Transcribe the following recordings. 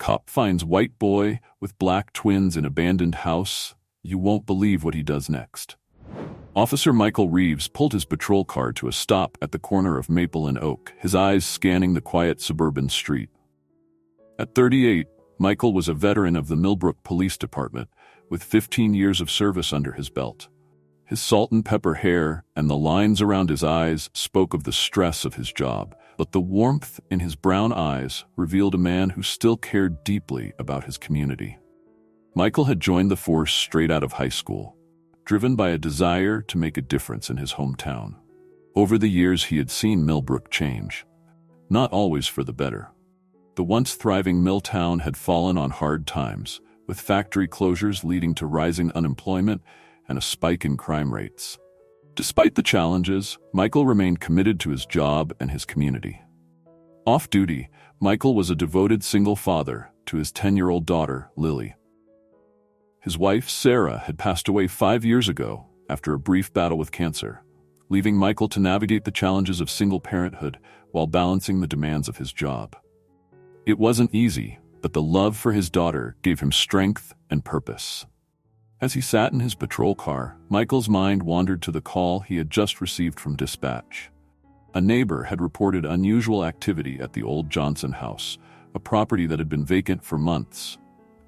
Cop finds white boy with black twins in abandoned house. You won't believe what he does next. Officer Michael Reeves pulled his patrol car to a stop at the corner of Maple and Oak, his eyes scanning the quiet suburban street. At 38, Michael was a veteran of the Millbrook Police Department, with 15 years of service under his belt. His salt and pepper hair and the lines around his eyes spoke of the stress of his job, but the warmth in his brown eyes revealed a man who still cared deeply about his community. Michael had joined the force straight out of high school, driven by a desire to make a difference in his hometown. Over the years, he had seen Millbrook change, not always for the better. The once thriving mill town had fallen on hard times, with factory closures leading to rising unemployment and a spike in crime rates. Despite the challenges, Michael remained committed to his job and his community. Off-duty, Michael was a devoted single father to his 10-year-old daughter, Lily. His wife, Sarah, had passed away 5 years ago after a brief battle with cancer, leaving Michael to navigate the challenges of single parenthood while balancing the demands of his job. It wasn't easy, but the love for his daughter gave him strength and purpose. As he sat in his patrol car, Michael's mind wandered to the call he had just received from dispatch. A neighbor had reported unusual activity at the old Johnson house, a property that had been vacant for months.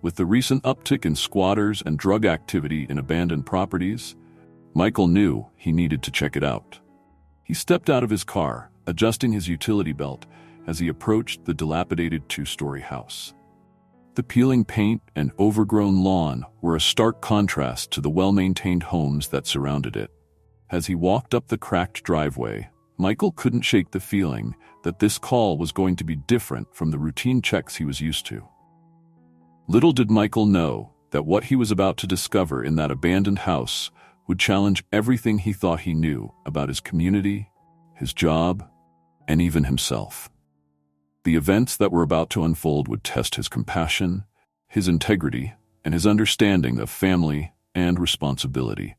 With the recent uptick in squatters and drug activity in abandoned properties, Michael knew he needed to check it out. He stepped out of his car, adjusting his utility belt as he approached the dilapidated two-story house. The peeling paint and overgrown lawn were a stark contrast to the well-maintained homes that surrounded it. As he walked up the cracked driveway, Michael couldn't shake the feeling that this call was going to be different from the routine checks he was used to. Little did Michael know that what he was about to discover in that abandoned house would challenge everything he thought he knew about his community, his job, and even himself. The events that were about to unfold would test his compassion, his integrity, and his understanding of family and responsibility.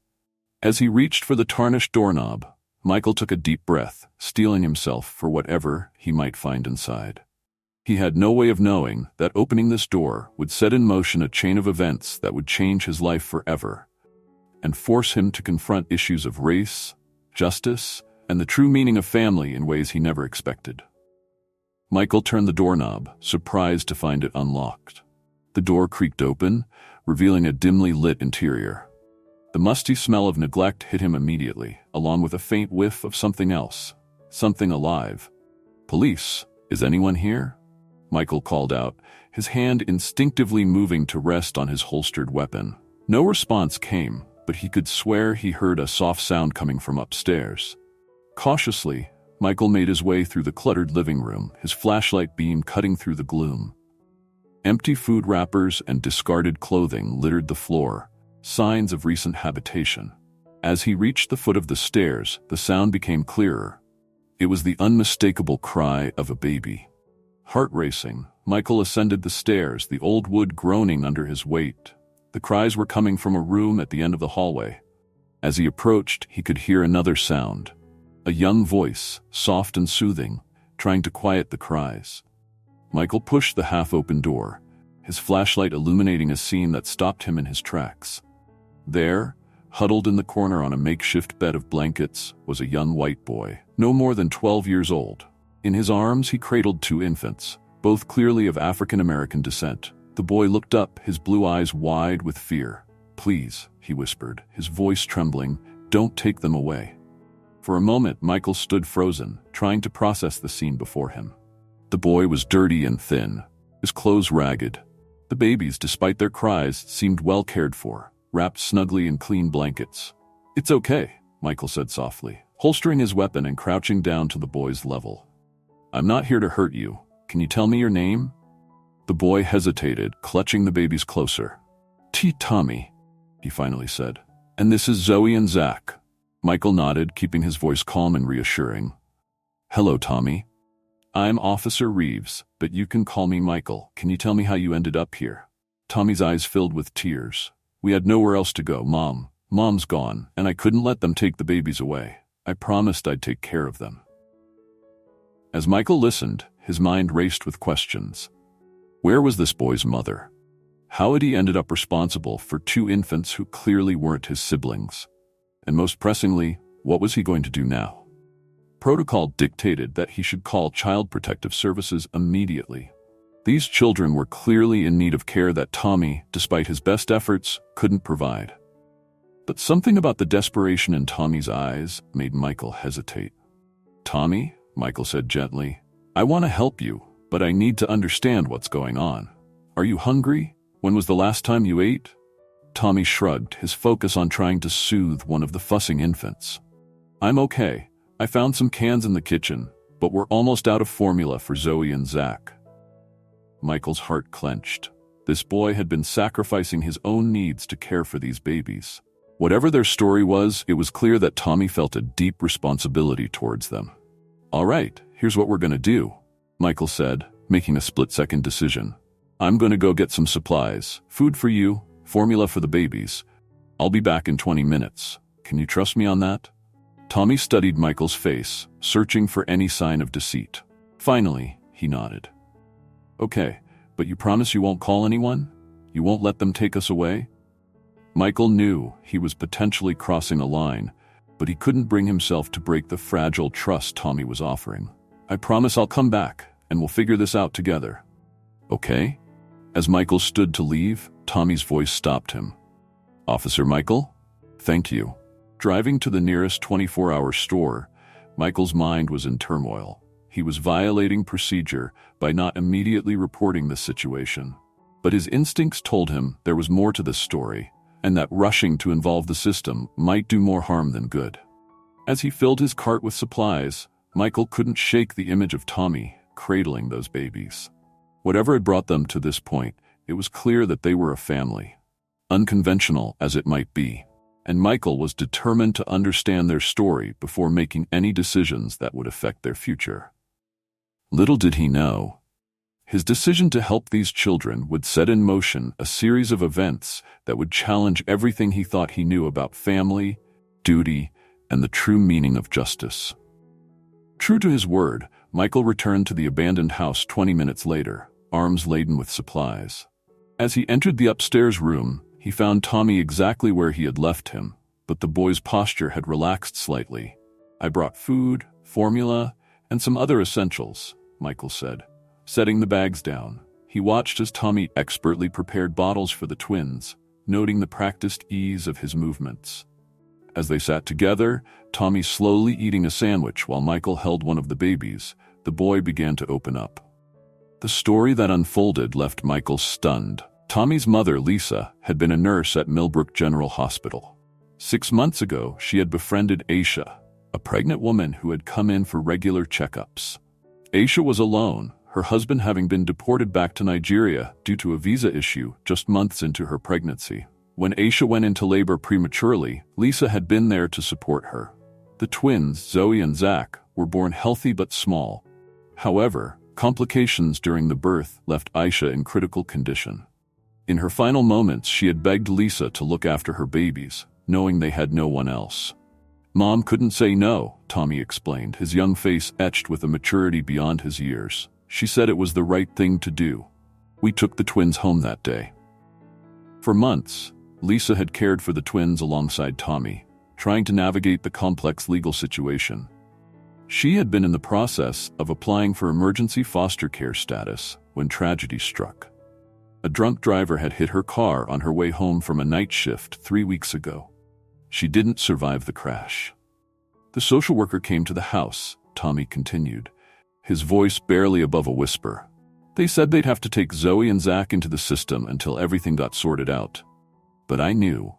As he reached for the tarnished doorknob, Michael took a deep breath, steeling himself for whatever he might find inside. He had no way of knowing that opening this door would set in motion a chain of events that would change his life forever and force him to confront issues of race, justice, and the true meaning of family in ways he never expected. Michael turned the doorknob, surprised to find it unlocked. The door creaked open, revealing a dimly lit interior. The musty smell of neglect hit him immediately, along with a faint whiff of something else, something alive. "Police, is anyone here?" Michael called out, his hand instinctively moving to rest on his holstered weapon. No response came, but he could swear he heard a soft sound coming from upstairs. Cautiously, Michael made his way through the cluttered living room, his flashlight beam cutting through the gloom. Empty food wrappers and discarded clothing littered the floor, signs of recent habitation. As he reached the foot of the stairs, the sound became clearer. It was the unmistakable cry of a baby. Heart racing, Michael ascended the stairs, the old wood groaning under his weight. The cries were coming from a room at the end of the hallway. As he approached, he could hear another sound. A young voice, soft and soothing, trying to quiet the cries. Michael pushed the half-open door, his flashlight illuminating a scene that stopped him in his tracks. There, huddled in the corner on a makeshift bed of blankets, was a young white boy, no more than 12 years old. In his arms, he cradled two infants, both clearly of African-American descent. The boy looked up, his blue eyes wide with fear. "Please," he whispered, his voice trembling, "don't take them away." For a moment, Michael stood frozen, trying to process the scene before him. The boy was dirty and thin, his clothes ragged. The babies, despite their cries, seemed well cared for, wrapped snugly in clean blankets. "It's okay," Michael said softly, holstering his weapon and crouching down to the boy's level. "I'm not here to hurt you. Can you tell me your name?" The boy hesitated, clutching the babies closer. "Tommy," he finally said. "And this is Zoe and Zach." Michael nodded, keeping his voice calm and reassuring. "Hello, Tommy. I'm Officer Reeves, but you can call me Michael. Can you tell me how you ended up here?" Tommy's eyes filled with tears. "We had nowhere else to go, Mom. Mom's gone, and I couldn't let them take the babies away. I promised I'd take care of them." As Michael listened, his mind raced with questions. Where was this boy's mother? How had he ended up responsible for two infants who clearly weren't his siblings? And most pressingly, what was he going to do now? Protocol dictated that he should call Child Protective Services immediately. These children were clearly in need of care that Tommy, despite his best efforts, couldn't provide. But something about the desperation in Tommy's eyes made Michael hesitate. "Tommy," Michael said gently, "I want to help you, but I need to understand what's going on. Are you hungry? When was the last time you ate?" Tommy shrugged, his focus on trying to soothe one of the fussing infants. "I'm okay. I found some cans in the kitchen, but we're almost out of formula for Zoe and Zach." Michael's heart clenched. This boy had been sacrificing his own needs to care for these babies. Whatever their story was, it was clear that Tommy felt a deep responsibility towards them. "All right, here's what we're going to do," Michael said, making a split-second decision. "I'm going to go get some supplies, food for you, formula for the babies. I'll be back in 20 minutes. Can you trust me on that?" Tommy studied Michael's face, searching for any sign of deceit. Finally, he nodded. "Okay, but you promise you won't call anyone? You won't let them take us away?" Michael knew he was potentially crossing a line, but he couldn't bring himself to break the fragile trust Tommy was offering. "I promise I'll come back, and we'll figure this out together." "Okay?" As Michael stood to leave, Tommy's voice stopped him. "Officer Michael? Thank you." Driving to the nearest 24-hour store, Michael's mind was in turmoil. He was violating procedure by not immediately reporting the situation. But his instincts told him there was more to this story, and that rushing to involve the system might do more harm than good. As he filled his cart with supplies, Michael couldn't shake the image of Tommy cradling those babies. Whatever had brought them to this point, it was clear that they were a family, unconventional as it might be, and Michael was determined to understand their story before making any decisions that would affect their future. Little did he know, his decision to help these children would set in motion a series of events that would challenge everything he thought he knew about family, duty, and the true meaning of justice. True to his word, Michael returned to the abandoned house 20 minutes later, arms laden with supplies. As he entered the upstairs room, he found Tommy exactly where he had left him, but the boy's posture had relaxed slightly. "I brought food, formula, and some other essentials," Michael said. Setting the bags down, he watched as Tommy expertly prepared bottles for the twins, noting the practiced ease of his movements. As they sat together, Tommy slowly eating a sandwich while Michael held one of the babies, the boy began to open up. The story that unfolded left Michael stunned. Tommy's mother, Lisa, had been a nurse at Millbrook General Hospital. 6 months ago, she had befriended Aisha, a pregnant woman who had come in for regular checkups. Aisha was alone, her husband having been deported back to Nigeria due to a visa issue just months into her pregnancy. When Aisha went into labor prematurely, Lisa had been there to support her. The twins, Zoe and Zach, were born healthy but small. However, complications during the birth left Aisha in critical condition. In her final moments, she had begged Lisa to look after her babies, knowing they had no one else. "Mom couldn't say no," Tommy explained, his young face etched with a maturity beyond his years. "She said it was the right thing to do. We took the twins home that day." For months, Lisa had cared for the twins alongside Tommy, trying to navigate the complex legal situation. She had been in the process of applying for emergency foster care status when tragedy struck. A drunk driver had hit her car on her way home from a night shift 3 weeks ago. She didn't survive the crash. The social worker came to the house, Tommy continued, his voice barely above a whisper. "They said they'd have to take Zoe and Zach into the system until everything got sorted out. But I knew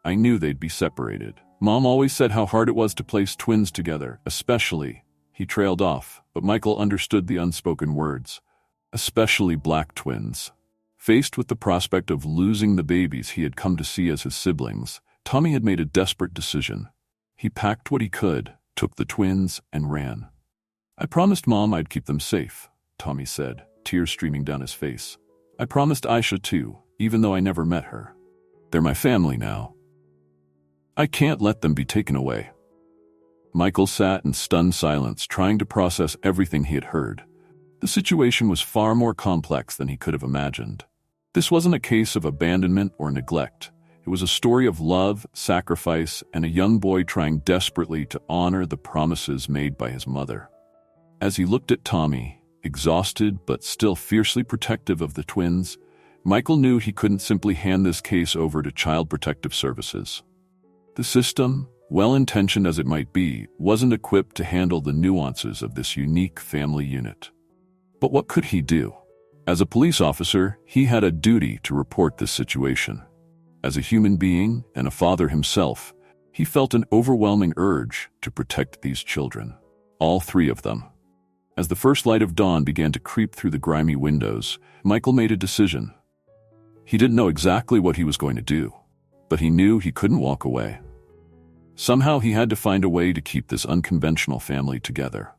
they'd be separated. Mom always said how hard it was to place twins together, especially," he trailed off, but Michael understood the unspoken words, "especially black twins." Faced with the prospect of losing the babies he had come to see as his siblings, Tommy had made a desperate decision. He packed what he could, took the twins, and ran. "I promised Mom I'd keep them safe," Tommy said, tears streaming down his face. "I promised Aisha too, even though I never met her. They're my family now. I can't let them be taken away." Michael sat in stunned silence, trying to process everything he had heard. The situation was far more complex than he could have imagined. This wasn't a case of abandonment or neglect. It was a story of love, sacrifice, and a young boy trying desperately to honor the promises made by his mother. As he looked at Tommy, exhausted but still fiercely protective of the twins, Michael knew he couldn't simply hand this case over to Child Protective Services. The system, well-intentioned as it might be, wasn't equipped to handle the nuances of this unique family unit. But what could he do? As a police officer, he had a duty to report this situation. As a human being and a father himself, he felt an overwhelming urge to protect these children. All three of them. As the first light of dawn began to creep through the grimy windows, Michael made a decision. He didn't know exactly what he was going to do, but he knew he couldn't walk away. Somehow he had to find a way to keep this unconventional family together.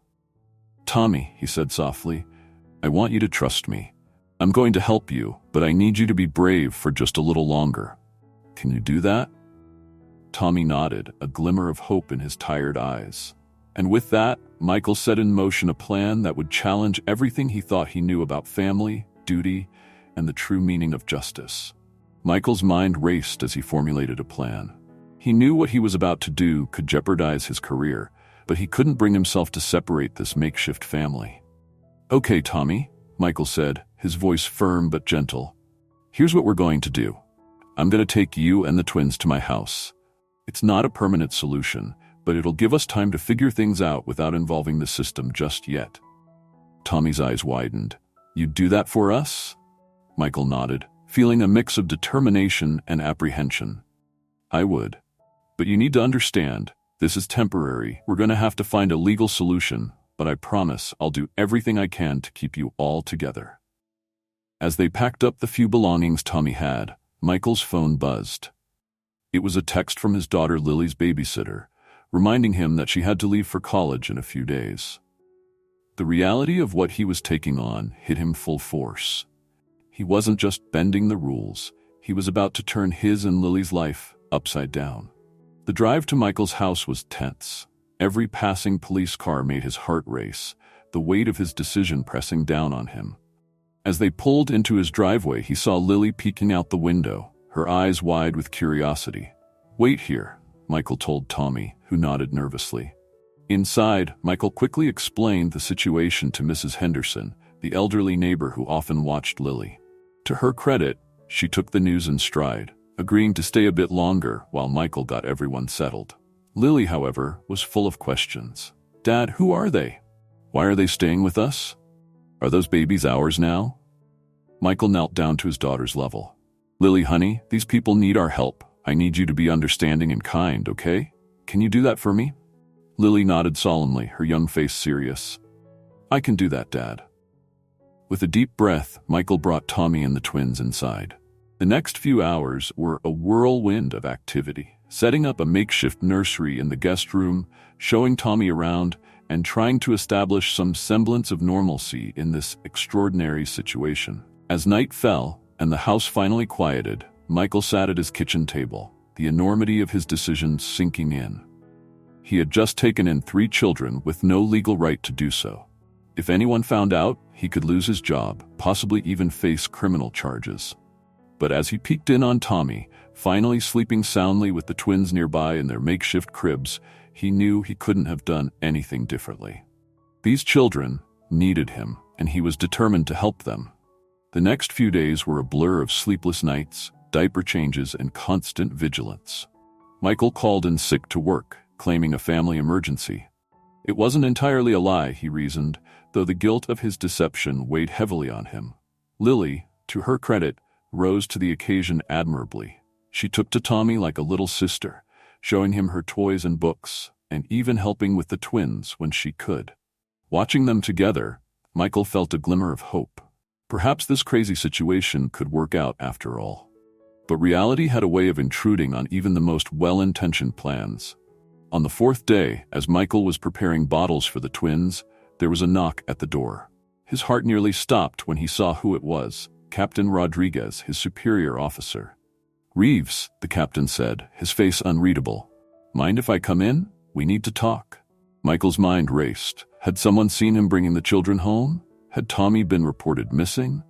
"Tommy," he said softly, "I want you to trust me. I'm going to help you, but I need you to be brave for just a little longer. Can you do that?" Tommy nodded, a glimmer of hope in his tired eyes. And with that, Michael set in motion a plan that would challenge everything he thought he knew about family, duty, and the true meaning of justice. Michael's mind raced as he formulated a plan. He knew what he was about to do could jeopardize his career, but he couldn't bring himself to separate this makeshift family. "Okay, Tommy," Michael said, his voice firm but gentle. "Here's what we're going to do. I'm going to take you and the twins to my house. It's not a permanent solution, but it'll give us time to figure things out without involving the system just yet." Tommy's eyes widened. "You'd do that for us?" Michael nodded, feeling a mix of determination and apprehension. "I would. But you need to understand, this is temporary. We're going to have to find a legal solution, but I promise I'll do everything I can to keep you all together." As they packed up the few belongings Tommy had, Michael's phone buzzed. It was a text from his daughter Lily's babysitter, reminding him that she had to leave for college in a few days. The reality of what he was taking on hit him full force. He wasn't just bending the rules, he was about to turn his and Lily's life upside down. The drive to Michael's house was tense. Every passing police car made his heart race, the weight of his decision pressing down on him. As they pulled into his driveway, he saw Lily peeking out the window, her eyes wide with curiosity. "Wait here," Michael told Tommy, who nodded nervously. Inside, Michael quickly explained the situation to Mrs. Henderson, the elderly neighbor who often watched Lily. To her credit, she took the news in stride, agreeing to stay a bit longer while Michael got everyone settled. Lily, however, was full of questions. "Dad, who are they? Why are they staying with us? Are those babies ours now?" Michael knelt down to his daughter's level. "Lily, honey, these people need our help. I need you to be understanding and kind, okay? Can you do that for me?" Lily nodded solemnly, her young face serious. "I can do that, Dad." With a deep breath, Michael brought Tommy and the twins inside. The next few hours were a whirlwind of activity, setting up a makeshift nursery in the guest room, showing Tommy around, and trying to establish some semblance of normalcy in this extraordinary situation. As night fell, and the house finally quieted, Michael sat at his kitchen table, the enormity of his decision sinking in. He had just taken in 3 children with no legal right to do so. If anyone found out, he could lose his job, possibly even face criminal charges. But as he peeked in on Tommy, finally sleeping soundly with the twins nearby in their makeshift cribs, he knew he couldn't have done anything differently. These children needed him, and he was determined to help them. The next few days were a blur of sleepless nights, diaper changes, and constant vigilance. Michael called in sick to work, claiming a family emergency. It wasn't entirely a lie, he reasoned, though the guilt of his deception weighed heavily on him. Lily, to her credit, rose to the occasion admirably. She took to Tommy like a little sister, showing him her toys and books, and even helping with the twins when she could. Watching them together, Michael felt a glimmer of hope. Perhaps this crazy situation could work out after all. But reality had a way of intruding on even the most well-intentioned plans. On the 4th day, as Michael was preparing bottles for the twins, there was a knock at the door. His heart nearly stopped when he saw who it was, Captain Rodriguez, his superior officer. "Reeves," the captain said, his face unreadable. "Mind if I come in? We need to talk." Michael's mind raced. Had someone seen him bringing the children home? Had Tommy been reported missing?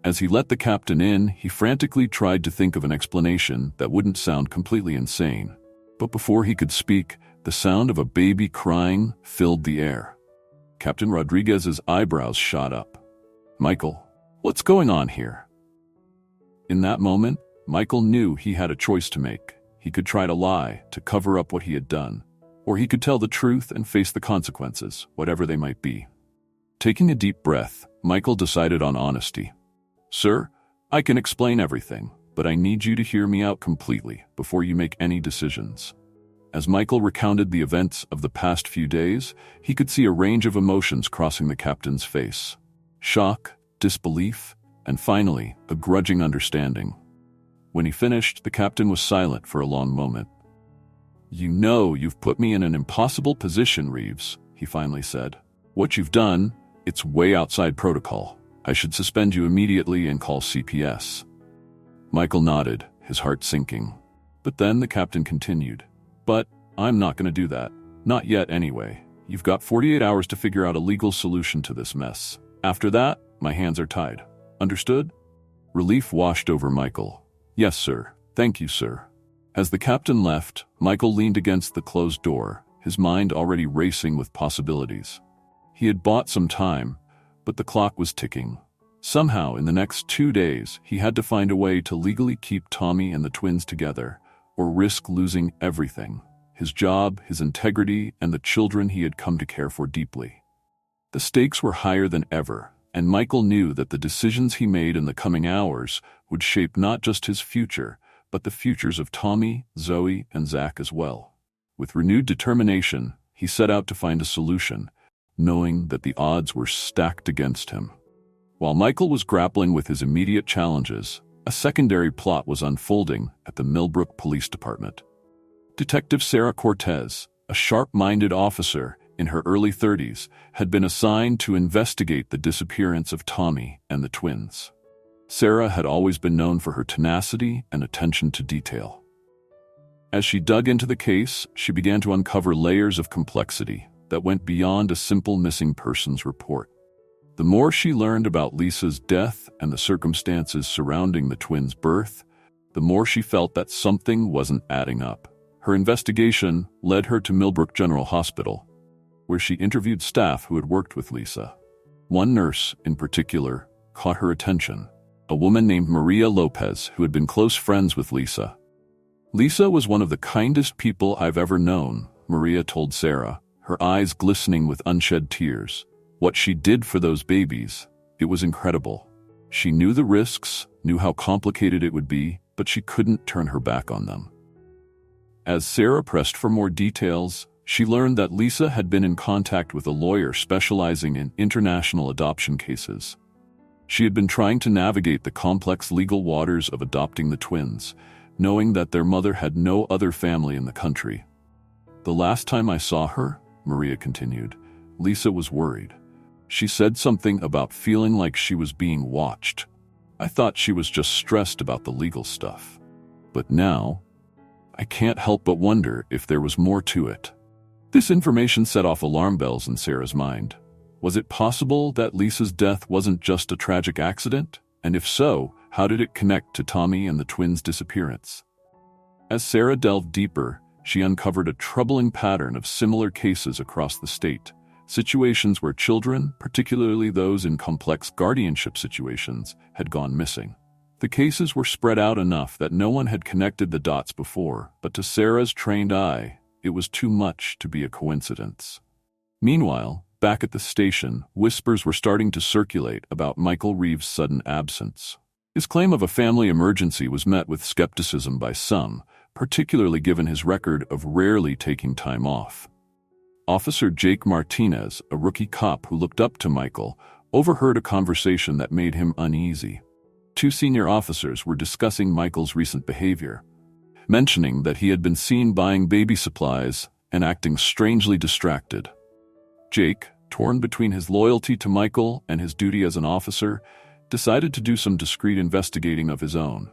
As he let the captain in, he frantically tried to think of an explanation that wouldn't sound completely insane. But before he could speak, the sound of a baby crying filled the air. Captain Rodriguez's eyebrows shot up. "Michael, what's going on here?" In that moment, Michael knew he had a choice to make. He could try to lie, to cover up what he had done, or he could tell the truth and face the consequences, whatever they might be. Taking a deep breath, Michael decided on honesty. "Sir, I can explain everything, but I need you to hear me out completely before you make any decisions." As Michael recounted the events of the past few days, he could see a range of emotions crossing the captain's face. Shock, disbelief, and finally, a grudging understanding. When he finished, the captain was silent for a long moment. "You know you've put me in an impossible position, Reeves," he finally said. "What you've done, it's way outside protocol. I should suspend you immediately and call CPS." Michael nodded, his heart sinking. But then the captain continued. "But I'm not going to do that. Not yet, anyway. You've got 48 hours to figure out a legal solution to this mess. After that, my hands are tied. Understood?" Relief washed over Michael. "Yes, sir. Thank you, sir." As the captain left, Michael leaned against the closed door, his mind already racing with possibilities. He had bought some time, but the clock was ticking. Somehow, in the next 2 days, he had to find a way to legally keep Tommy and the twins together, or risk losing everything: his job, his integrity, and the children he had come to care for deeply. The stakes were higher than ever, and Michael knew that the decisions he made in the coming hours would shape not just his future, but the futures of Tommy, Zoe, and Zach as well. With renewed determination, he set out to find a solution, knowing that the odds were stacked against him. While Michael was grappling with his immediate challenges, a secondary plot was unfolding at the Millbrook Police Department. Detective Sarah Cortez, a sharp-minded officer in her early 30s, had been assigned to investigate the disappearance of Tommy and the twins. Sarah had always been known for her tenacity and attention to detail. As she dug into the case, she began to uncover layers of complexity that went beyond a simple missing persons report. The more she learned about Lisa's death and the circumstances surrounding the twins' birth, the more she felt that something wasn't adding up. Her investigation led her to Millbrook General Hospital, where she interviewed staff who had worked with Lisa. One nurse, in particular, caught her attention, a woman named Maria Lopez who had been close friends with Lisa. "Lisa was one of the kindest people I've ever known," Maria told Sarah, her eyes glistening with unshed tears. "What she did for those babies, it was incredible. She knew the risks, knew how complicated it would be, but she couldn't turn her back on them." As Sarah pressed for more details, she learned that Lisa had been in contact with a lawyer specializing in international adoption cases. She had been trying to navigate the complex legal waters of adopting the twins, knowing that their mother had no other family in the country. "The last time I saw her," Maria continued, "Lisa was worried. She said something about feeling like she was being watched. I thought she was just stressed about the legal stuff. But now, I can't help but wonder if there was more to it." This information set off alarm bells in Sarah's mind. Was it possible that Lisa's death wasn't just a tragic accident? And if so, how did it connect to Tommy and the twins' disappearance? As Sarah delved deeper, she uncovered a troubling pattern of similar cases across the state. Situations where children, particularly those in complex guardianship situations, had gone missing. The cases were spread out enough that no one had connected the dots before, but to Sarah's trained eye, it was too much to be a coincidence. Meanwhile, back at the station, whispers were starting to circulate about Michael Reeves' sudden absence. His claim of a family emergency was met with skepticism by some, particularly given his record of rarely taking time off. Officer Jake Martinez, a rookie cop who looked up to Michael, overheard a conversation that made him uneasy. Two senior officers were discussing Michael's recent behavior, mentioning that he had been seen buying baby supplies and acting strangely distracted. Jake, torn between his loyalty to Michael and his duty as an officer, decided to do some discreet investigating of his own.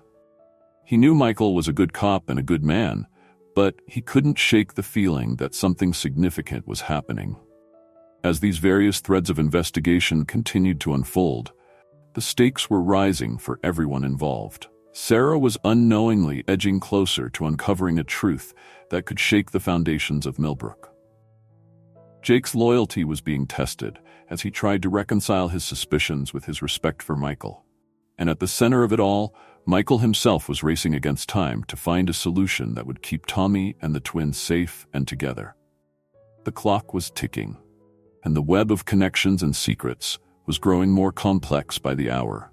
He knew Michael was a good cop and a good man, but he couldn't shake the feeling that something significant was happening. As these various threads of investigation continued to unfold, the stakes were rising for everyone involved. Sarah was unknowingly edging closer to uncovering a truth that could shake the foundations of Millbrook. Jake's loyalty was being tested as he tried to reconcile his suspicions with his respect for Michael. And at the center of it all, Michael himself was racing against time to find a solution that would keep Tommy and the twins safe and together. The clock was ticking, and the web of connections and secrets was growing more complex by the hour.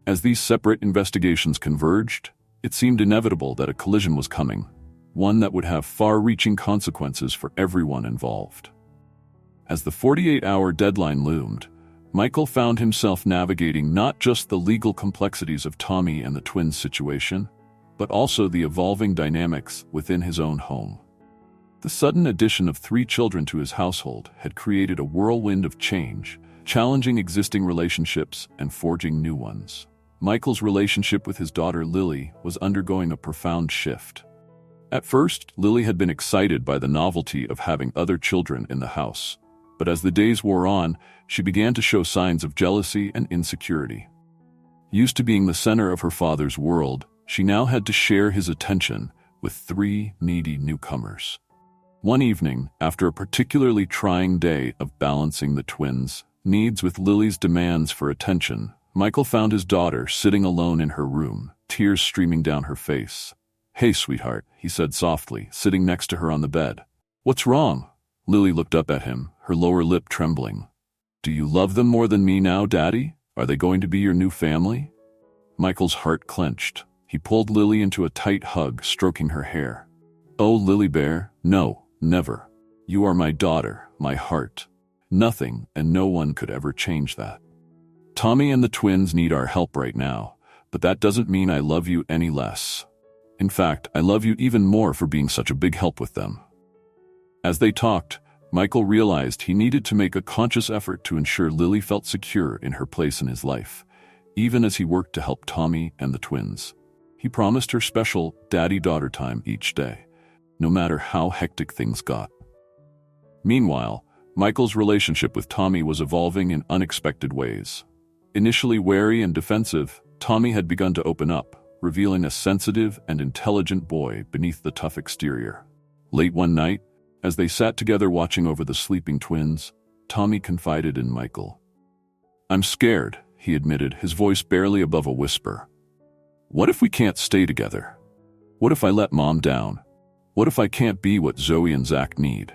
As these separate investigations converged, it seemed inevitable that a collision was coming, one that would have far-reaching consequences for everyone involved. As the 48-hour deadline loomed, Michael found himself navigating not just the legal complexities of Tommy and the twins' situation, but also the evolving dynamics within his own home. The sudden addition of 3 children to his household had created a whirlwind of change, challenging existing relationships and forging new ones. Michael's relationship with his daughter Lily was undergoing a profound shift. At first, Lily had been excited by the novelty of having other children in the house, but as the days wore on, she began to show signs of jealousy and insecurity. Used to being the center of her father's world, she now had to share his attention with 3 needy newcomers. One evening, after a particularly trying day of balancing the twins' needs with Lily's demands for attention, Michael found his daughter sitting alone in her room, tears streaming down her face. "Hey, sweetheart," he said softly, sitting next to her on the bed. "What's wrong?" Lily looked up at him, her lower lip trembling. "Do you love them more than me now, Daddy? Are they going to be your new family?" Michael's heart clenched. He pulled Lily into a tight hug, stroking her hair. "Oh, Lily Bear, no, never. You are my daughter, my heart. Nothing and no one could ever change that. Tommy and the twins need our help right now, but that doesn't mean I love you any less. In fact, I love you even more for being such a big help with them." As they talked, Michael realized he needed to make a conscious effort to ensure Lily felt secure in her place in his life, even as he worked to help Tommy and the twins. He promised her special daddy-daughter time each day, no matter how hectic things got. Meanwhile, Michael's relationship with Tommy was evolving in unexpected ways. Initially wary and defensive, Tommy had begun to open up, revealing a sensitive and intelligent boy beneath the tough exterior. Late one night, as they sat together watching over the sleeping twins, Tommy confided in Michael. "I'm scared," he admitted, his voice barely above a whisper. "What if we can't stay together? What if I let Mom down? What if I can't be what Zoe and Zach need?"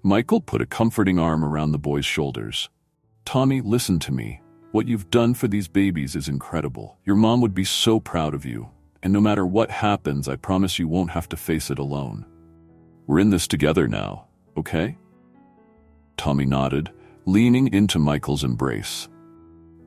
Michael put a comforting arm around the boy's shoulders. "Tommy, listen to me. What you've done for these babies is incredible. Your mom would be so proud of you. And no matter what happens, I promise you won't have to face it alone. We're in this together now, okay?" Tommy nodded, leaning into Michael's embrace.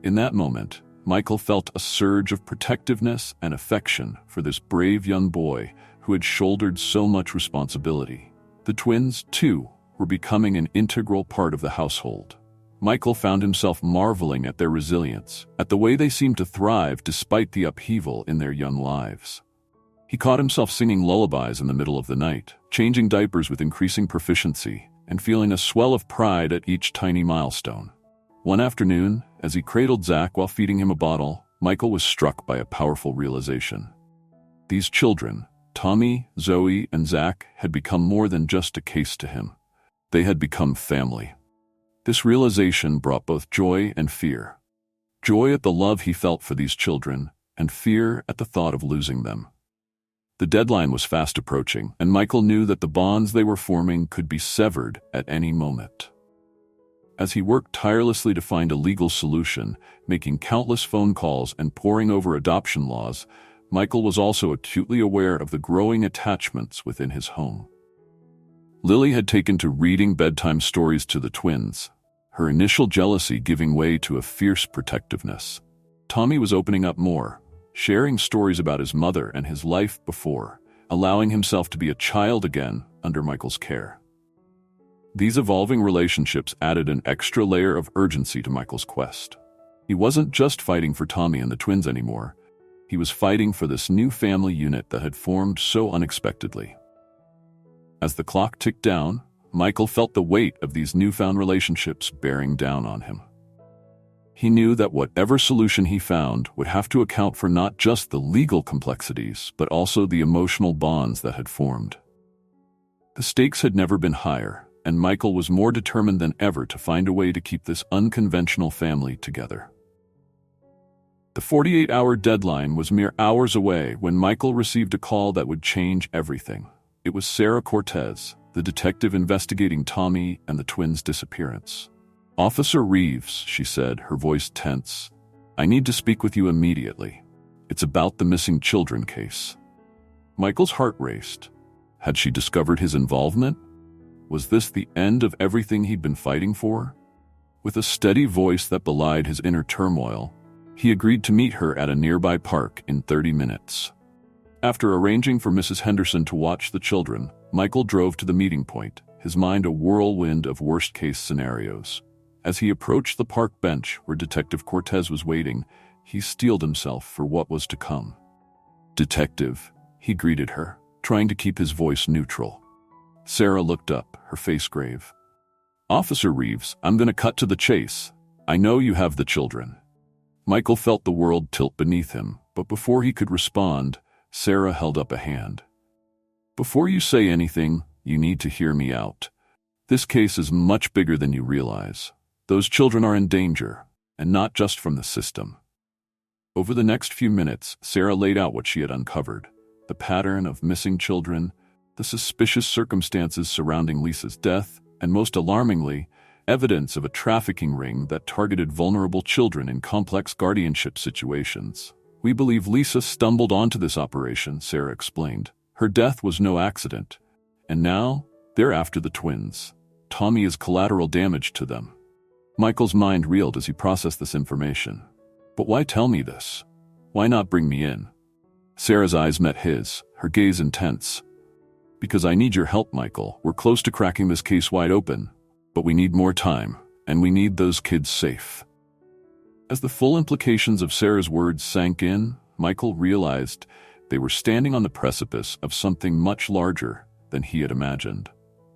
In that moment, Michael felt a surge of protectiveness and affection for this brave young boy who had shouldered so much responsibility. The twins, too, were becoming an integral part of the household. Michael found himself marveling at their resilience, at the way they seemed to thrive despite the upheaval in their young lives. He caught himself singing lullabies in the middle of the night, changing diapers with increasing proficiency, and feeling a swell of pride at each tiny milestone. One afternoon, as he cradled Zach while feeding him a bottle, Michael was struck by a powerful realization. These children, Tommy, Zoe, and Zach, had become more than just a case to him. They had become family. This realization brought both joy and fear. Joy at the love he felt for these children, and fear at the thought of losing them. The deadline was fast approaching, and Michael knew that the bonds they were forming could be severed at any moment. As he worked tirelessly to find a legal solution, making countless phone calls and poring over adoption laws, Michael was also acutely aware of the growing attachments within his home. Lily had taken to reading bedtime stories to the twins, her initial jealousy giving way to a fierce protectiveness. Tommy was opening up more, sharing stories about his mother and his life before, allowing himself to be a child again under Michael's care. These evolving relationships added an extra layer of urgency to Michael's quest. He wasn't just fighting for Tommy and the twins anymore. He was fighting for this new family unit that had formed so unexpectedly. As the clock ticked down, Michael felt the weight of these newfound relationships bearing down on him. He knew that whatever solution he found would have to account for not just the legal complexities, but also the emotional bonds that had formed. The stakes had never been higher, and Michael was more determined than ever to find a way to keep this unconventional family together. The 48-hour deadline was mere hours away when Michael received a call that would change everything. It was Sarah Cortez, the detective investigating Tommy and the twins' disappearance. "Officer Reeves," she said, her voice tense, "I need to speak with you immediately. It's about the missing children case." Michael's heart raced. Had she discovered his involvement? Was this the end of everything he'd been fighting for? With a steady voice that belied his inner turmoil, he agreed to meet her at a nearby park in 30 minutes. After arranging for Mrs. Henderson to watch the children, Michael drove to the meeting point, his mind a whirlwind of worst-case scenarios. As he approached the park bench where Detective Cortez was waiting, he steeled himself for what was to come. "Detective," he greeted her, trying to keep his voice neutral. Sarah looked up, her face grave. "Officer Reeves, I'm going to cut to the chase. I know you have the children." Michael felt the world tilt beneath him, but before he could respond, Sarah held up a hand. "Before you say anything, you need to hear me out. This case is much bigger than you realize. Those children are in danger, and not just from the system." Over the next few minutes, Sarah laid out what she had uncovered: the pattern of missing children, the suspicious circumstances surrounding Lisa's death, and most alarmingly, evidence of a trafficking ring that targeted vulnerable children in complex guardianship situations. "We believe Lisa stumbled onto this operation," Sarah explained. "Her death was no accident. And now, they're after the twins. Tommy is collateral damage to them." Michael's mind reeled as he processed this information. "But why tell me this? Why not bring me in?" Sarah's eyes met his, her gaze intense. "Because I need your help, Michael. We're close to cracking this case wide open. But we need more time, and we need those kids safe." As the full implications of Sarah's words sank in, Michael realized they were standing on the precipice of something much larger than he had imagined.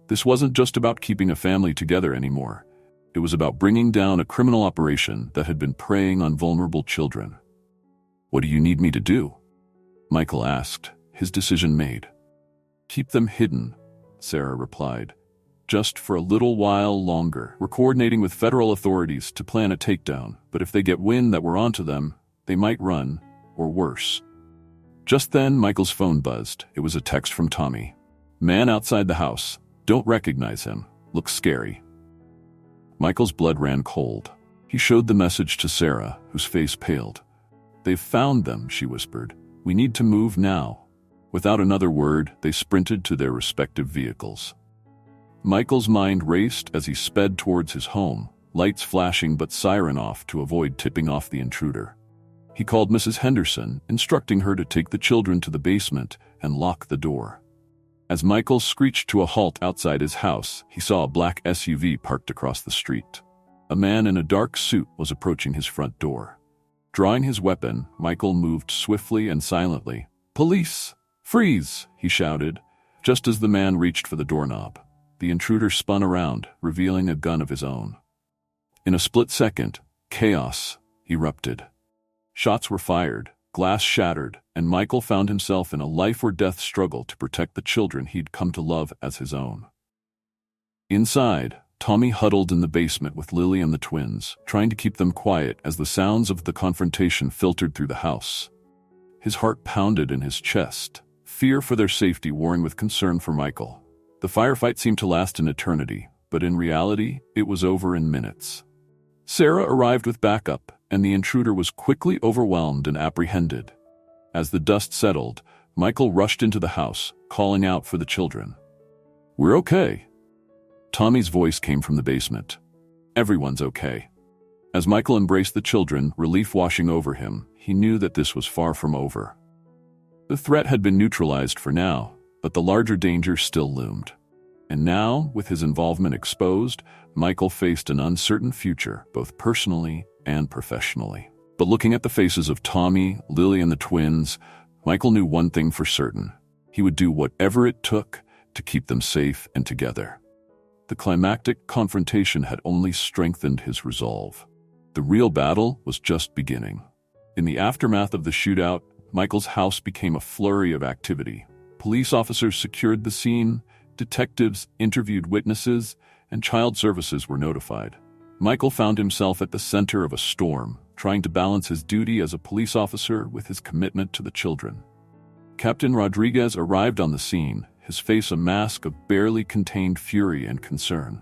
This wasn't just about keeping a family together anymore. It was about bringing down a criminal operation that had been preying on vulnerable children. "What do you need me to do?" Michael asked, his decision made. "Keep them hidden," Sarah replied. "Just for a little while longer. We're coordinating with federal authorities to plan a takedown, but if they get wind that we're onto them, they might run, or worse." Just then, Michael's phone buzzed. It was a text from Tommy. "Man outside the house. Don't recognize him. Looks scary." Michael's blood ran cold. He showed the message to Sarah, whose face paled. "They've found them," she whispered. "We need to move now." Without another word, they sprinted to their respective vehicles. Michael's mind raced as he sped towards his home, lights flashing but siren off to avoid tipping off the intruder. He called Mrs. Henderson, instructing her to take the children to the basement and lock the door. As Michael screeched to a halt outside his house, he saw a black SUV parked across the street. A man in a dark suit was approaching his front door. Drawing his weapon, Michael moved swiftly and silently. "Police! Freeze!" he shouted, just as the man reached for the doorknob. The intruder spun around, revealing a gun of his own. In a split second, chaos erupted. Shots were fired, glass shattered, and Michael found himself in a life-or-death struggle to protect the children he'd come to love as his own. Inside, Tommy huddled in the basement with Lily and the twins, trying to keep them quiet as the sounds of the confrontation filtered through the house. His heart pounded in his chest, fear for their safety warring with concern for Michael. The firefight seemed to last an eternity, but in reality, it was over in minutes. Sarah arrived with backup, and the intruder was quickly overwhelmed and apprehended. As the dust settled, Michael rushed into the house, calling out for the children. "We're okay." Tommy's voice came from the basement. "Everyone's okay." As Michael embraced the children, relief washing over him, he knew that this was far from over. The threat had been neutralized for now, but the larger danger still loomed. And now, with his involvement exposed, Michael faced an uncertain future, both personally and professionally. But looking at the faces of Tommy, Lily, and the twins, Michael knew one thing for certain. He would do whatever it took to keep them safe and together. The climactic confrontation had only strengthened his resolve. The real battle was just beginning. In the aftermath of the shootout, Michael's house became a flurry of activity. Police officers secured the scene, detectives interviewed witnesses, and child services were notified. Michael found himself at the center of a storm, trying to balance his duty as a police officer with his commitment to the children. Captain Rodriguez arrived on the scene, his face a mask of barely contained fury and concern.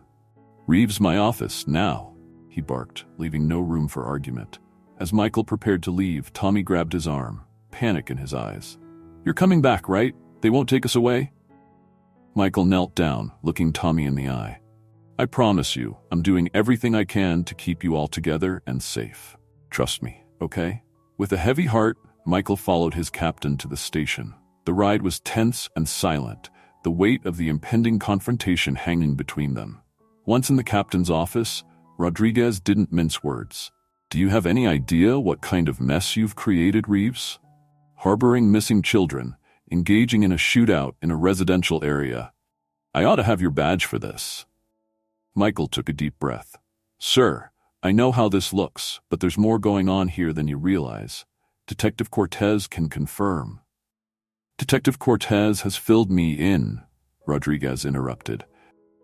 "Reeves, my office, now," he barked, leaving no room for argument. As Michael prepared to leave, Tommy grabbed his arm, panic in his eyes. "You're coming back, right? They won't take us away?" Michael knelt down, looking Tommy in the eye. "I promise you, I'm doing everything I can to keep you all together and safe. Trust me, okay?" With a heavy heart, Michael followed his captain to the station. The ride was tense and silent, the weight of the impending confrontation hanging between them. Once in the captain's office, Rodriguez didn't mince words. "Do you have any idea what kind of mess you've created, Reeves? Harboring missing children, engaging in a shootout in a residential area. I ought to have your badge for this." Michael took a deep breath. "Sir, I know how this looks, but there's more going on here than you realize. Detective Cortez can confirm." "Detective Cortez has filled me in," Rodriguez interrupted.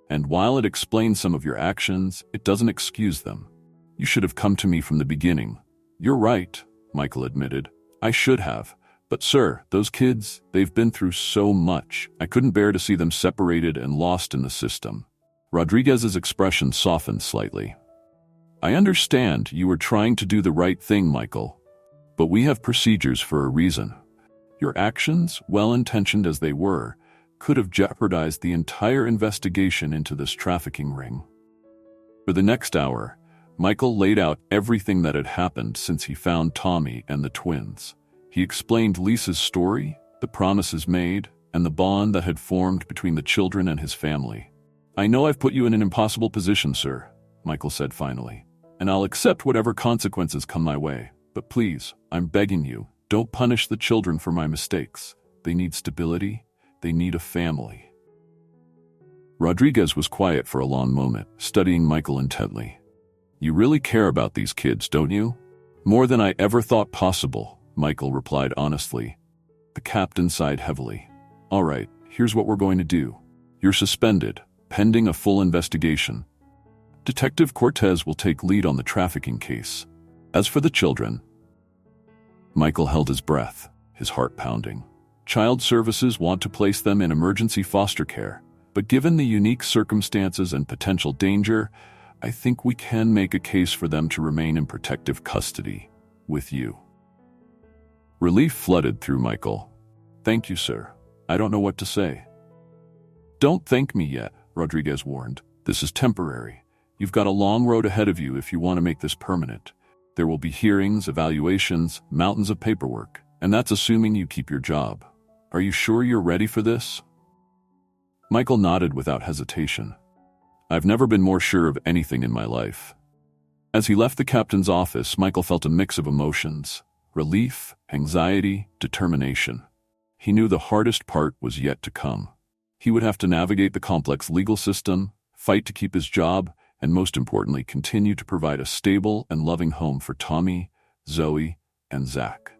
"And while it explains some of your actions, it doesn't excuse them. You should have come to me from the beginning." "You're right," Michael admitted. "I should have. But sir, those kids, they've been through so much. I couldn't bear to see them separated and lost in the system." Rodriguez's expression softened slightly. "I understand you were trying to do the right thing, Michael. But we have procedures for a reason. Your actions, well-intentioned as they were, could have jeopardized the entire investigation into this trafficking ring." For the next hour, Michael laid out everything that had happened since he found Tommy and the twins. He explained Lisa's story, the promises made, and the bond that had formed between the children and his family. "I know I've put you in an impossible position, sir," Michael said finally, "and I'll accept whatever consequences come my way. But please, I'm begging you, don't punish the children for my mistakes. They need stability. They need a family." Rodriguez was quiet for a long moment, studying Michael intently. "You really care about these kids, don't you?" "More than I ever thought possible," Michael replied honestly. The captain sighed heavily. "All right, here's what we're going to do. You're suspended, pending a full investigation. Detective Cortez will take lead on the trafficking case. As for the children..." Michael held his breath, his heart pounding. "Child services want to place them in emergency foster care, but given the unique circumstances and potential danger, I think we can make a case for them to remain in protective custody with you." Relief flooded through Michael. "Thank you, sir. I don't know what to say." "Don't thank me yet," Rodriguez warned. "This is temporary. You've got a long road ahead of you if you want to make this permanent. There will be hearings, evaluations, mountains of paperwork, and that's assuming you keep your job. Are you sure you're ready for this?" Michael nodded without hesitation. "I've never been more sure of anything in my life." As he left the captain's office, Michael felt a mix of emotions: relief, anxiety, determination. He knew the hardest part was yet to come. He would have to navigate the complex legal system, fight to keep his job, and most importantly, continue to provide a stable and loving home for Tommy, Zoe, and Zach.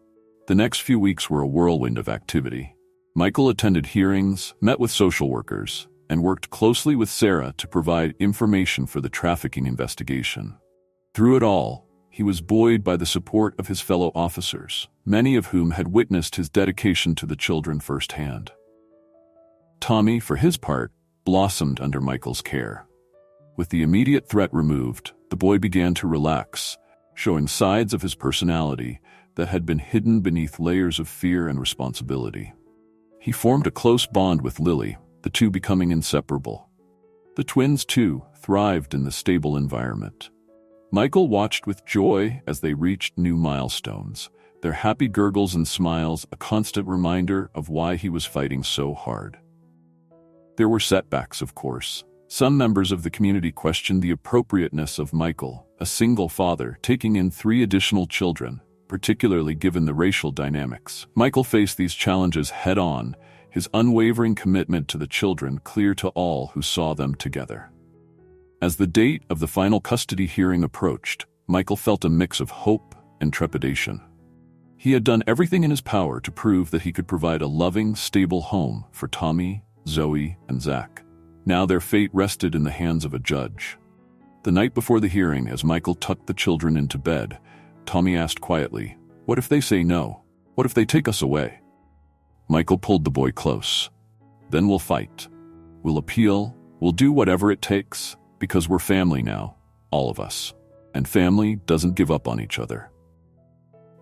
The next few weeks were a whirlwind of activity. Michael attended hearings, met with social workers, and worked closely with Sarah to provide information for the trafficking investigation. Through it all, he was buoyed by the support of his fellow officers, many of whom had witnessed his dedication to the children firsthand. Tommy, for his part, blossomed under Michael's care. With the immediate threat removed, the boy began to relax, showing sides of his personality that had been hidden beneath layers of fear and responsibility. He formed a close bond with Lily, the two becoming inseparable. The twins, too, thrived in the stable environment. Michael watched with joy as they reached new milestones, their happy gurgles and smiles a constant reminder of why he was fighting so hard. There were setbacks, of course. Some members of the community questioned the appropriateness of Michael, a single father, taking in 3 additional children, particularly given the racial dynamics. Michael faced these challenges head-on, his unwavering commitment to the children clear to all who saw them together. As the date of the final custody hearing approached, Michael felt a mix of hope and trepidation. He had done everything in his power to prove that he could provide a loving, stable home for Tommy, Zoe, and Zach. Now their fate rested in the hands of a judge. The night before the hearing, as Michael tucked the children into bed, Tommy asked quietly, "What if they say no? What if they take us away?" Michael pulled the boy close. "Then we'll fight. We'll appeal. We'll do whatever it takes, because we're family now, all of us. And family doesn't give up on each other."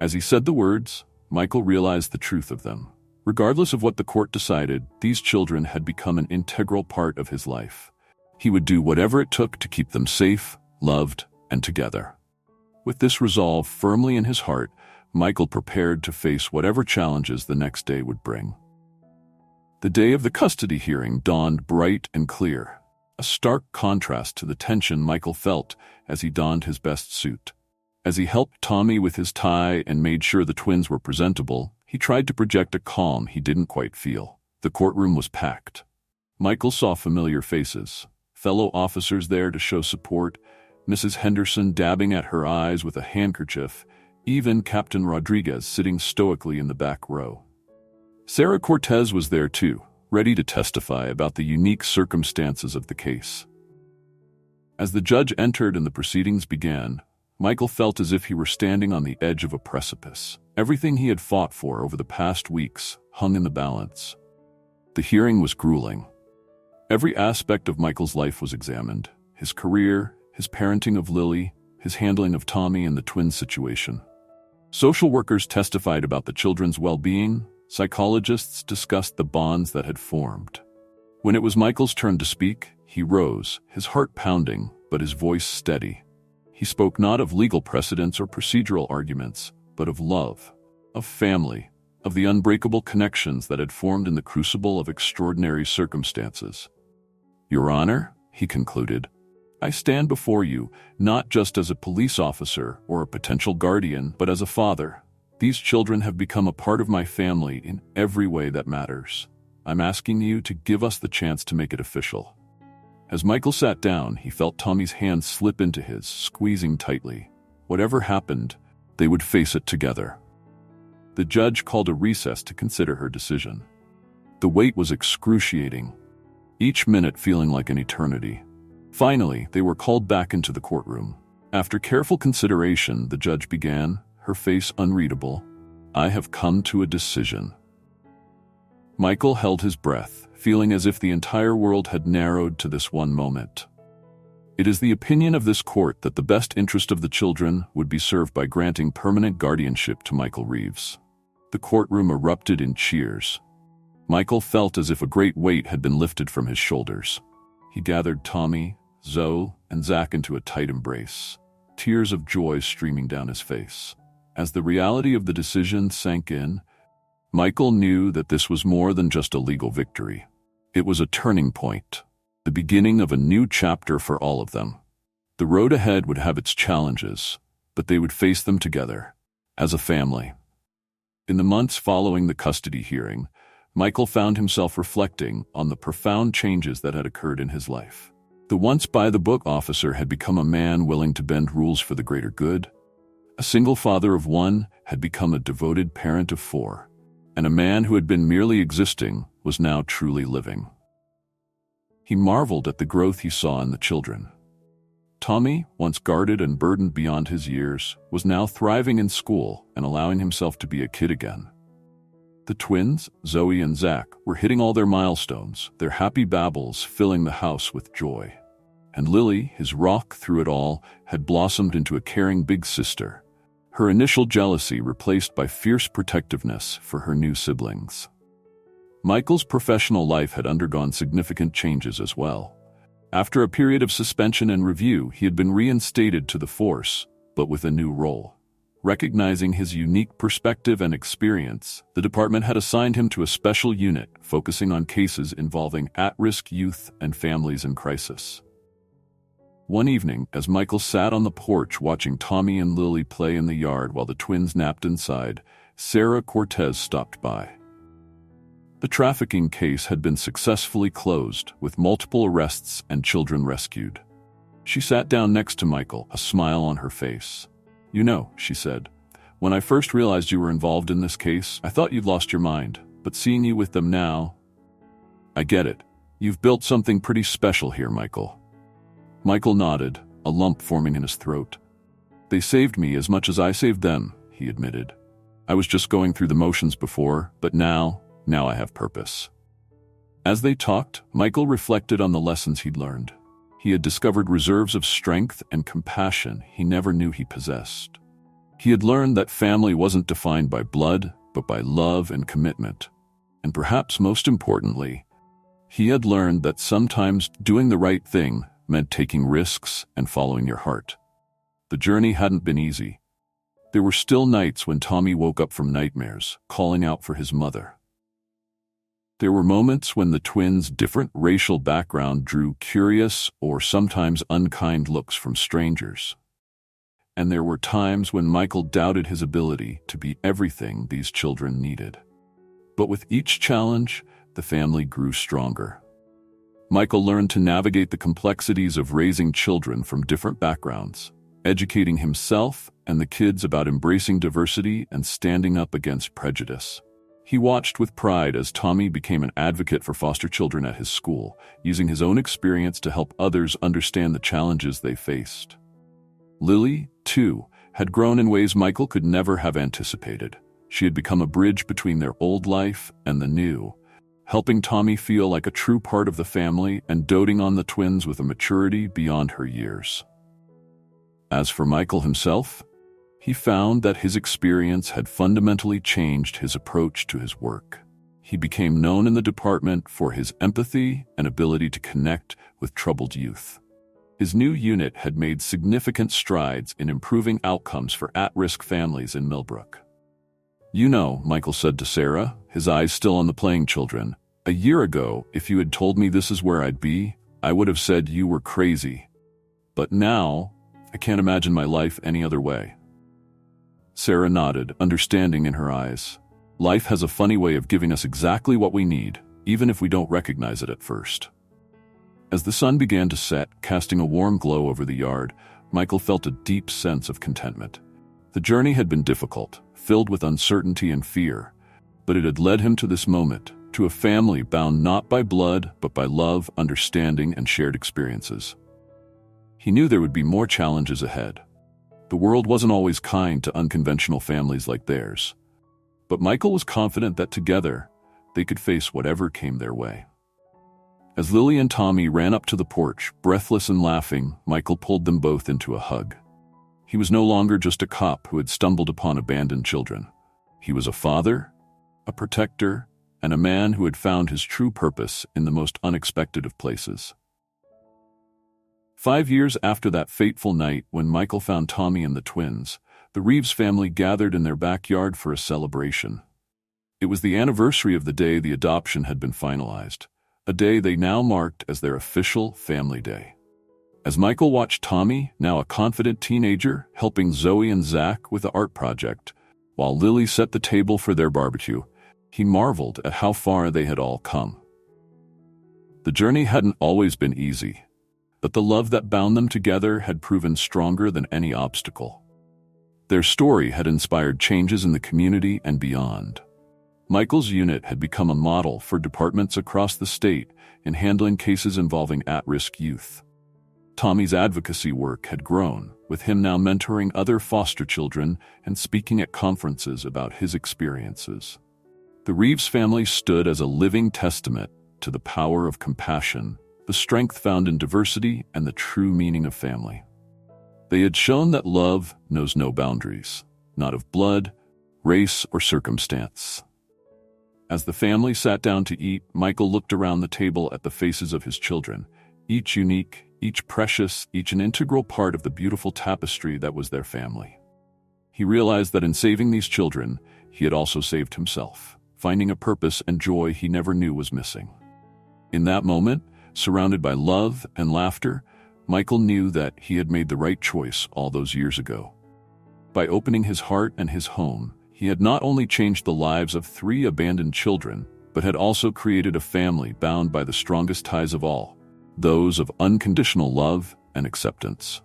As he said the words, Michael realized the truth of them. Regardless of what the court decided, these children had become an integral part of his life. He would do whatever it took to keep them safe, loved, and together. With this resolve firmly in his heart, Michael prepared to face whatever challenges the next day would bring. The day of the custody hearing dawned bright and clear, a stark contrast to the tension Michael felt as he donned his best suit. As he helped Tommy with his tie and made sure the twins were presentable, he tried to project a calm he didn't quite feel. The courtroom was packed. Michael saw familiar faces, fellow officers there to show support, Mrs. Henderson dabbing at her eyes with a handkerchief, even Captain Rodriguez sitting stoically in the back row. Sarah Cortez was there too, ready to testify about the unique circumstances of the case. As the judge entered and the proceedings began, Michael felt as if he were standing on the edge of a precipice. Everything he had fought for over the past weeks hung in the balance. The hearing was grueling. Every aspect of Michael's life was examined: his career, his parenting of Lily, his handling of Tommy and the twins' situation. Social workers testified about the children's well-being. Psychologists discussed the bonds that had formed. When it was Michael's turn to speak, he rose, his heart pounding, but his voice steady. He spoke not of legal precedents or procedural arguments, but of love, of family, of the unbreakable connections that had formed in the crucible of extraordinary circumstances. "Your Honor," he concluded, "I stand before you not just as a police officer or a potential guardian, but as a father. These children have become a part of my family in every way that matters. I'm asking you to give us the chance to make it official." As Michael sat down, he felt Tommy's hand slip into his, squeezing tightly. Whatever happened, they would face it together. The judge called a recess to consider her decision. The wait was excruciating, each minute feeling like an eternity. Finally, they were called back into the courtroom. After careful consideration, the judge began, her face unreadable. "I have come to a decision." Michael held his breath, feeling as if the entire world had narrowed to this one moment. "It is the opinion of this court that the best interest of the children would be served by granting permanent guardianship to Michael Reeves." The courtroom erupted in cheers. Michael felt as if a great weight had been lifted from his shoulders. He gathered Tommy, Zoe, and Zach into a tight embrace, tears of joy streaming down his face. As the reality of the decision sank in, Michael knew that this was more than just a legal victory. It was a turning point, the beginning of a new chapter for all of them. The road ahead would have its challenges, but they would face them together, as a family. In the months following the custody hearing, Michael found himself reflecting on the profound changes that had occurred in his life. The once by-the-book officer had become a man willing to bend rules for the greater good. A single father of one had become a devoted parent of four, and a man who had been merely existing was now truly living. He marveled at the growth he saw in the children. Tommy, once guarded and burdened beyond his years, was now thriving in school and allowing himself to be a kid again. The twins, Zoe and Zach, were hitting all their milestones, their happy babbles filling the house with joy. And Lily, his rock through it all, had blossomed into a caring big sister, her initial jealousy replaced by fierce protectiveness for her new siblings. Michael's professional life had undergone significant changes as well. After a period of suspension and review, he had been reinstated to the force, but with a new role. Recognizing his unique perspective and experience, the department had assigned him to a special unit focusing on cases involving at-risk youth and families in crisis. One evening, as Michael sat on the porch watching Tommy and Lily play in the yard while the twins napped inside, Sarah Cortez stopped by. The trafficking case had been successfully closed, with multiple arrests and children rescued. She sat down next to Michael, a smile on her face. "You know," she said, "when I first realized you were involved in this case, I thought you'd lost your mind. But seeing you with them now, I get it. You've built something pretty special here, Michael." Michael nodded, a lump forming in his throat. "They saved me as much as I saved them," he admitted. "I was just going through the motions before, but now I have purpose." As they talked, Michael reflected on the lessons he'd learned. He had discovered reserves of strength and compassion he never knew he possessed. He had learned that family wasn't defined by blood, but by love and commitment. And perhaps most importantly, he had learned that sometimes doing the right thing meant taking risks and following your heart. The journey hadn't been easy. There were still nights when Tommy woke up from nightmares, calling out for his mother. There were moments when the twins' different racial background drew curious or sometimes unkind looks from strangers. And there were times when Michael doubted his ability to be everything these children needed. But with each challenge, the family grew stronger. Michael learned to navigate the complexities of raising children from different backgrounds, educating himself and the kids about embracing diversity and standing up against prejudice. He watched with pride as Tommy became an advocate for foster children at his school, using his own experience to help others understand the challenges they faced. Lily, too, had grown in ways Michael could never have anticipated. She had become a bridge between their old life and the new, helping Tommy feel like a true part of the family and doting on the twins with a maturity beyond her years. As for Michael himself, he found that his experience had fundamentally changed his approach to his work. He became known in the department for his empathy and ability to connect with troubled youth. His new unit had made significant strides in improving outcomes for at-risk families in Millbrook. "You know," Michael said to Sarah, his eyes still on the playing children, "a year ago, if you had told me this is where I'd be, I would have said you were crazy. But now, I can't imagine my life any other way." Sarah nodded, understanding in her eyes. Life has a funny way of giving us exactly what we need, even if we don't recognize it at first. As the sun began to set, casting a warm glow over the yard, Michael felt a deep sense of contentment. The journey had been difficult, filled with uncertainty and fear, but it had led him to this moment, to a family bound not by blood, but by love, understanding, and shared experiences. He knew there would be more challenges ahead. The world wasn't always kind to unconventional families like theirs. But Michael was confident that together, they could face whatever came their way. As Lily and Tommy ran up to the porch, breathless and laughing, Michael pulled them both into a hug. He was no longer just a cop who had stumbled upon abandoned children. He was a father, a protector, and a man who had found his true purpose in the most unexpected of places. 5 years after that fateful night when Michael found Tommy and the twins, the Reeves family gathered in their backyard for a celebration. It was the anniversary of the day the adoption had been finalized, a day they now marked as their official family day. As Michael watched Tommy, now a confident teenager, helping Zoe and Zach with the art project, while Lily set the table for their barbecue, he marveled at how far they had all come. The journey hadn't always been easy, but the love that bound them together had proven stronger than any obstacle. Their story had inspired changes in the community and beyond. Michael's unit had become a model for departments across the state in handling cases involving at-risk youth. Tommy's advocacy work had grown, with him now mentoring other foster children and speaking at conferences about his experiences. The Reeves family stood as a living testament to the power of compassion, the strength found in diversity, and the true meaning of family. They had shown that love knows no boundaries, not of blood, race, or circumstance. As the family sat down to eat, Michael looked around the table at the faces of his children, each unique, each precious, each an integral part of the beautiful tapestry that was their family. He realized that in saving these children, he had also saved himself, finding a purpose and joy he never knew was missing. In that moment, surrounded by love and laughter, Michael knew that he had made the right choice all those years ago. By opening his heart and his home, he had not only changed the lives of 3 abandoned children, but had also created a family bound by the strongest ties of all, those of unconditional love and acceptance.